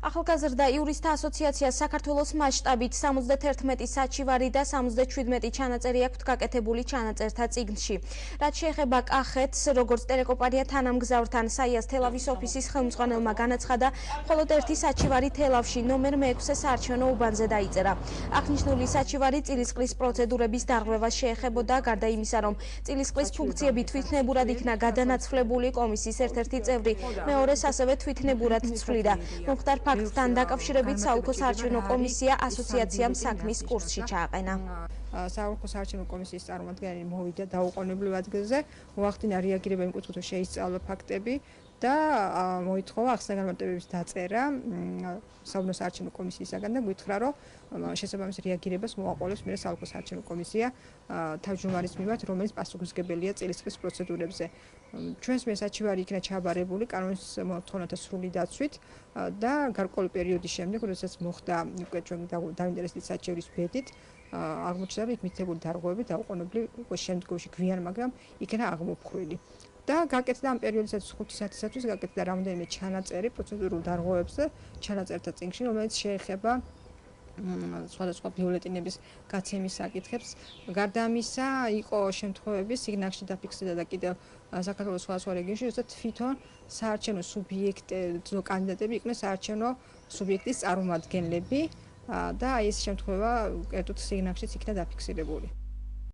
ახალგაზრდა იურისტთა ასოციაციას საქართველოს მასშტაბით 71 საჩივარი და 77 ჩანაწერი აქვთ გაკეთებული ჩანაწერთა წიგნში. რაც შეეხება კახეთს, როგორც ტელეკომპანია თანამგზავრთან საიას თელავის ოფისის ხელმძღვანელმა განაცხადა, მხოლოდ ერთი საჩივარი თელავში ნომერ 6 საარჩევნო უბანზე დაიწერა. აღნიშნული საჩივარი წილისყრის პროცედურების დარღვევას შეეხებოდა, გარდა იმისა, რომ წილისყრის ფუნქციები თვითნებურად იქნა გადანაცვლებული, კომისიის ერთ-ერთი წევრი მეორეს ასევე თვითნებურად ცვლიდა. მომხდარ ფაქტთან დაკავშირებით საოლქო საარჩევნო კომისია ასოციაციამ საქმის კურსში ჩააყენა. საოლქო საარჩევნო კომისიის წარმომადგენელი მოვიდა დაუყოვნებლივ ადგილზე, უახდინა რეაგირება იმ კუთხით, რომ შეისწავლა ფაქტები და მოითხოვა ახსნა-განმარტებების დაწერა საოლქო საარჩევნო კომისიისაგან და გითხრა, რომ შესაბამის რეაგირებას მოაყოლებს მერე საოლქო საარჩევნო კომისია თავმჯდომარის მიმართ, რომელიც პასუხისმგებელია წილისყრის პროცედურებზე. ჩვენს მესაჩივარი იქნა ჩაბარებული კანონის მოთხოვნათა სრული დაცვით და გარკვეული პერიოდის შემდეგ, როდესაც მოხდა უკვე ჩვენ დაინტერესებული საჩივრის ბედით, აღმოჩნდა, რომ იქ მითითებული დარღვევები დაუყოვნებლივ უკვე შემდგომში გვიან, მაგრამ იქნა აღმოფხვილი. და გაკეთდა ამ პერიოდისათვის 5 საათისათვის გაკეთდა რამდენიმე ჩანაწერი პროცედურულ დარღვევებზე ჩანაწერთა წიგნში, რომელიც შეეხება სხვადასხვა ბიულეტენების გაცემის საკითხებს. გარდა ამისა, იყო შემთხვევები სიგნალში დაფიქსირდა და კიდევ საქართველოს სხვადასხვა რეგიონში, როცა თვითონ საარჩევნო სუბიექტები, კანდიდატები იყვნენ საარჩევნო სუბიექტის წარმომადგენლები და აი ეს შემთხვევა კერძოდ სიგნალშიც იქნა დაფიქსირებული.